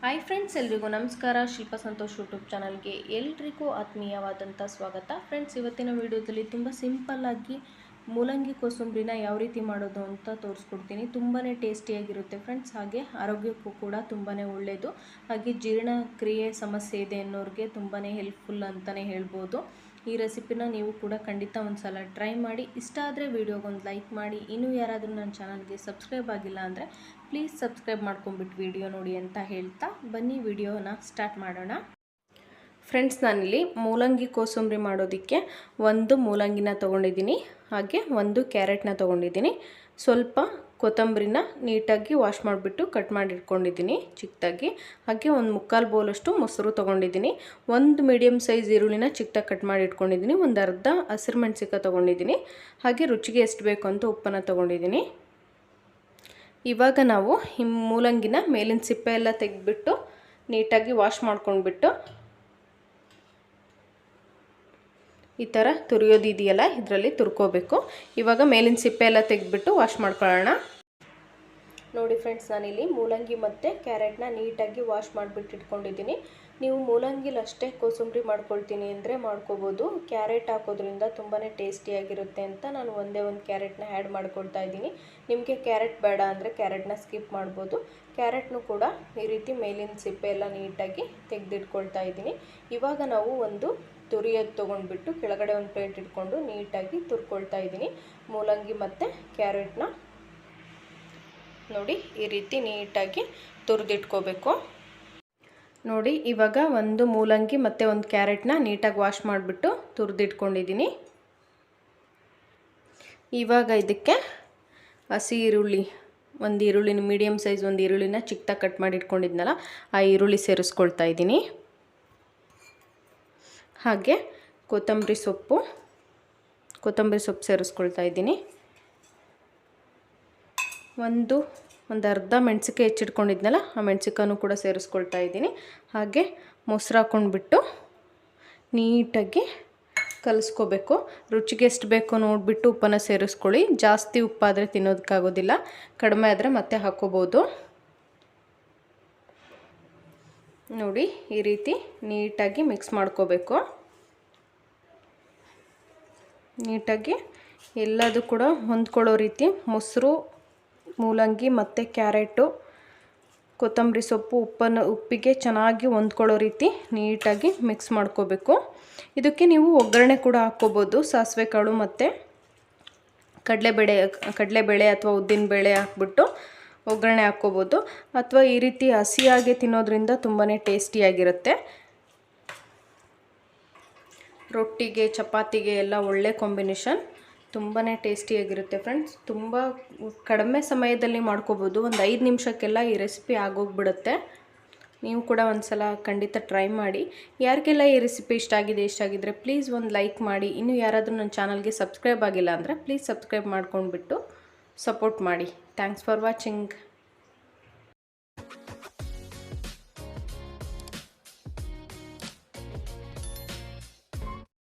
Hi friends, ಎಲ್ರಿಗೂ ನಮಸ್ಕಾರ. ಶಿಲ್ಪ Santosh YouTube ಚಾನಲ್ಗೆ ಎಲ್ರಿಗೂ ಆತ್ಮೀಯವಾದಂಥ ಸ್ವಾಗತ. ಫ್ರೆಂಡ್ಸ್, ಇವತ್ತಿನ ವಿಡಿಯೋದಲ್ಲಿ ತುಂಬ ಸಿಂಪಲ್ಲಾಗಿ ಮೂಲಂಗಿ ಕೋಸಂಬರಿನ ಯಾವ ರೀತಿ ಮಾಡೋದು ಅಂತ ತೋರಿಸ್ಕೊಡ್ತೀನಿ. ತುಂಬಾ ಟೇಸ್ಟಿಯಾಗಿರುತ್ತೆ ಫ್ರೆಂಡ್ಸ್. ಹಾಗೆ ಆರೋಗ್ಯಕ್ಕೂ ಕೂಡ ತುಂಬಾ ಒಳ್ಳೆಯದು. ಹಾಗೆ ಜೀರ್ಣಕ್ರಿಯೆ ಸಮಸ್ಯೆ ಇದೆ ಅನ್ನೋರಿಗೆ ತುಂಬಾ ಹೆಲ್ಪ್ಫುಲ್ ಅಂತಲೇ ಹೇಳ್ಬೋದು. ಈ ರೆಸಿಪಿನ ನೀವು ಕೂಡ ಖಂಡಿತ ಒಂದು ಸಲ ಟ್ರೈ ಮಾಡಿ. ಇಷ್ಟ ಆದರೆ ವಿಡಿಯೋಗೊಂದು ಲೈಕ್ ಮಾಡಿ. ಇನ್ನೂ ಯಾರಾದರೂ ನನ್ನ ಚಾನಲ್ಗೆ ಸಬ್ಸ್ಕ್ರೈಬ್ ಆಗಿಲ್ಲ ಅಂದರೆ ಪ್ಲೀಸ್ ಸಬ್ಸ್ಕ್ರೈಬ್ ಮಾಡ್ಕೊಂಬಿಟ್ಟು ವಿಡಿಯೋ ನೋಡಿ ಅಂತ ಹೇಳ್ತಾ ಬನ್ನಿ ವಿಡಿಯೋನ ಸ್ಟಾರ್ಟ್ ಮಾಡೋಣ. ಫ್ರೆಂಡ್ಸ್, ನಾನಿಲ್ಲಿ ಮೂಲಂಗಿ ಕೋಸಂಬರಿ ಮಾಡೋದಕ್ಕೆ ಒಂದು ಮೂಲಂಗಿನ ತೊಗೊಂಡಿದ್ದೀನಿ, ಹಾಗೆ ಒಂದು ಕ್ಯಾರೆಟ್ನ ತೊಗೊಂಡಿದ್ದೀನಿ. ಸ್ವಲ್ಪ ಕೊತ್ತಂಬರಿನ ನೀಟಾಗಿ ವಾಶ್ ಮಾಡಿಬಿಟ್ಟು ಕಟ್ ಮಾಡಿ ಇಟ್ಕೊಂಡಿದ್ದೀನಿ ಚಿಕ್ಕದಾಗಿ. ಹಾಗೆ ಒಂದು ಮುಕ್ಕಾಲು ಬೌಲಷ್ಟು ಮೊಸರು ತೊಗೊಂಡಿದ್ದೀನಿ. ಒಂದು ಮೀಡಿಯಮ್ ಸೈಜ್ ಈರುಳ್ಳಿನ ಚಿಕ್ಕದಾಗಿ ಕಟ್ ಮಾಡಿ ಇಟ್ಕೊಂಡಿದ್ದೀನಿ. ಒಂದು ಅರ್ಧ ಹಸಿರು ಮೆಣಸಿನ್ಕಾಯಿ ತೊಗೊಂಡಿದ್ದೀನಿ. ಹಾಗೆ ರುಚಿಗೆ ಎಷ್ಟು ಬೇಕು ಅಂತ ಉಪ್ಪನ್ನು ತೊಗೊಂಡಿದ್ದೀನಿ. ಇವಾಗ ನಾವು ಈ ಮೂಲಂಗಿನ ಮೇಲಿನ ಸಿಪ್ಪೆ ಎಲ್ಲ ತೆಗೆದ್ಬಿಟ್ಟು ನೀಟಾಗಿ ವಾಶ್ ಮಾಡ್ಕೊಂಡ್ಬಿಟ್ಟು ಈ ಥರ ತುರಿಯೋದಿದೆಯಲ್ಲ ಇದರಲ್ಲಿ ತುರ್ಕೋಬೇಕು. ಇವಾಗ ಮೇಲಿನ ಸಿಪ್ಪೆ ಎಲ್ಲ ತೆಗೆದ್ಬಿಟ್ಟು ವಾಶ್ ಮಾಡ್ಕೊಳ್ಳೋಣ. ನೋಡಿ ಫ್ರೆಂಡ್ಸ್, ನಾನಿಲ್ಲಿ ಮೂಲಂಗಿ ಮತ್ತು ಕ್ಯಾರೆಟ್ನ ನೀಟಾಗಿ ವಾಶ್ ಮಾಡಿಬಿಟ್ಟು ಇಟ್ಕೊಂಡಿದ್ದೀನಿ. ನೀವು ಮೂಲಂಗಿಲಿ ಅಷ್ಟೇ ಕೋಸಂಬರಿ ಮಾಡ್ಕೊಳ್ತೀನಿ ಅಂದರೆ ಮಾಡ್ಕೋಬೋದು. ಕ್ಯಾರೆಟ್ ಹಾಕೋದ್ರಿಂದ ತುಂಬಾ ಟೇಸ್ಟಿಯಾಗಿರುತ್ತೆ ಅಂತ ನಾನು ಒಂದೇ ಒಂದು ಕ್ಯಾರೆಟ್ನ ಆ್ಯಡ್ ಮಾಡ್ಕೊಳ್ತಾ ಇದ್ದೀನಿ. ನಿಮಗೆ ಕ್ಯಾರೆಟ್ ಬೇಡ ಅಂದರೆ ಕ್ಯಾರೆಟ್ನ ಸ್ಕಿಪ್ ಮಾಡ್ಬೋದು. ಕ್ಯಾರೆಟ್ನು ಕೂಡ ಈ ರೀತಿ ಮೇಲಿನ ಸಿಪ್ಪೆ ಎಲ್ಲ ನೀಟಾಗಿ ತೆಗೆದಿಟ್ಕೊಳ್ತಾ ಇದ್ದೀನಿ. ಇವಾಗ ನಾವು ಒಂದು ತುರಿಯೋದು ತೊಗೊಂಡ್ಬಿಟ್ಟು ಕೆಳಗಡೆ ಒಂದು ಪ್ಲೇಟ್ ಇಟ್ಕೊಂಡು ನೀಟಾಗಿ ತುರ್ಕೊಳ್ತಾ ಇದ್ದೀನಿ ಮೂಲಂಗಿ ಮತ್ತು ಕ್ಯಾರೆಟ್ನ. ನೋಡಿ, ಈ ರೀತಿ ನೀಟಾಗಿ ತುರಿದಿಟ್ಕೋಬೇಕು. ನೋಡಿ, ಇವಾಗ ಒಂದು ಮೂಲಂಗಿ ಮತ್ತು ಒಂದು ಕ್ಯಾರೆಟ್ನ ನೀಟಾಗಿ ವಾಶ್ ಮಾಡಿಬಿಟ್ಟು ತುರಿದಿಟ್ಕೊಂಡಿದ್ದೀನಿ. ಇವಾಗ ಇದಕ್ಕೆ ಹಸಿ ಈರುಳ್ಳಿ, ಒಂದು ಈರುಳ್ಳಿನ ಮೀಡಿಯಮ್ ಸೈಜ್ ಒಂದು ಈರುಳ್ಳಿನ ಚಿಕ್ಕದಾಗಿ ಕಟ್ ಮಾಡಿ ಇಟ್ಕೊಂಡಿದ್ನಲ್ಲ ಆ ಈರುಳ್ಳಿ ಸೇರಿಸ್ಕೊಳ್ತಾ ಇದ್ದೀನಿ. ಹಾಗೆ ಕೊತ್ತಂಬರಿ ಸೊಪ್ಪು ಸೇರಿಸ್ಕೊಳ್ತಾ ಇದ್ದೀನಿ. ಒಂದು ಅರ್ಧ ಮೆಣಸಿನ್ಕಾಯಿ ಹೆಚ್ಚಿಟ್ಕೊಂಡಿದ್ನಲ್ಲ ಆ ಮೆಣಸಿನ್ಕಾಯನ್ನು ಕೂಡ ಸೇರಿಸ್ಕೊಳ್ತಾ ಇದ್ದೀನಿ. ಹಾಗೆ ಮೊಸರು ಹಾಕ್ಕೊಂಡ್ಬಿಟ್ಟು ನೀಟಾಗಿ ಕಲಿಸ್ಕೋಬೇಕು. ರುಚಿಗೆ ಎಷ್ಟು ಬೇಕೋ ನೋಡಿಬಿಟ್ಟು ಉಪ್ಪನ್ನು ಸೇರಿಸ್ಕೊಳ್ಳಿ. ಜಾಸ್ತಿ ಉಪ್ಪಾದರೆ ತಿನ್ನೋದಕ್ಕಾಗೋದಿಲ್ಲ, ಕಡಿಮೆ ಆದರೆ ಮತ್ತೆ ಹಾಕ್ಕೋಬೋದು. ನೋಡಿ, ಈ ರೀತಿ ನೀಟಾಗಿ ಮಿಕ್ಸ್ ಮಾಡ್ಕೋಬೇಕು. ನೀಟಾಗಿ ಎಲ್ಲದೂ ಕೂಡ ಹೊಂದ್ಕೊಳ್ಳೋ ರೀತಿ ಮೊಸರು, ಮೂಲಂಗಿ ಮತ್ತು ಕ್ಯಾರೆಟು, ಕೊತ್ತಂಬರಿ ಸೊಪ್ಪು ಉಪ್ಪಿಗೆ ಚೆನ್ನಾಗಿ ಹೊಂದ್ಕೊಳ್ಳೋ ರೀತಿ ನೀಟಾಗಿ ಮಿಕ್ಸ್ ಮಾಡ್ಕೋಬೇಕು. ಇದಕ್ಕೆ ನೀವು ಒಗ್ಗರಣೆ ಕೂಡ ಹಾಕ್ಕೋಬೋದು. ಸಾಸಿವೆ ಕಾಳು ಮತ್ತು ಕಡಲೆಬೇಳೆ ಅಥವಾ ಉದ್ದಿನಬೇಳೆ ಹಾಕ್ಬಿಟ್ಟು ಒಗ್ಗರಣೆ ಹಾಕ್ಕೋಬೋದು. ಅಥವಾ ಈ ರೀತಿ ಹಸಿಯಾಗಿ ತಿನ್ನೋದ್ರಿಂದ ತುಂಬಾ ಟೇಸ್ಟಿಯಾಗಿರುತ್ತೆ. ರೊಟ್ಟಿಗೆ, ಚಪಾತಿಗೆ ಎಲ್ಲ ಒಳ್ಳೆ ಕಾಂಬಿನೇಷನ್, ತುಂಬಾ ಟೇಸ್ಟಿಯಾಗಿರುತ್ತೆ ಫ್ರೆಂಡ್ಸ್. ತುಂಬ ಕಡಿಮೆ ಸಮಯದಲ್ಲಿ ಮಾಡ್ಕೋಬೋದು. ಒಂದು 5 ನಿಮಿಷಕ್ಕೆಲ್ಲ ಈ ರೆಸಿಪಿ ಆಗೋಗ್ಬಿಡುತ್ತೆ. ನೀವು ಕೂಡ ಒಂದು ಸಲ ಖಂಡಿತ ಟ್ರೈ ಮಾಡಿ. ಯಾರಿಗೆಲ್ಲ ಈ ರೆಸಿಪಿ ಇಷ್ಟ ಆಗಿದ್ದರೆ ಪ್ಲೀಸ್ ಒಂದು ಲೈಕ್ ಮಾಡಿ. ಇನ್ನೂ ಯಾರಾದರೂ ನನ್ನ ಚಾನಲ್ಗೆ ಸಬ್ಸ್ಕ್ರೈಬ್ ಆಗಿಲ್ಲ ಅಂದರೆ ಪ್ಲೀಸ್ ಸಬ್ಸ್ಕ್ರೈಬ್ ಮಾಡ್ಕೊಂಡ್ಬಿಟ್ಟು ಸಪೋರ್ಟ್ ಮಾಡಿ. Thanks for watching.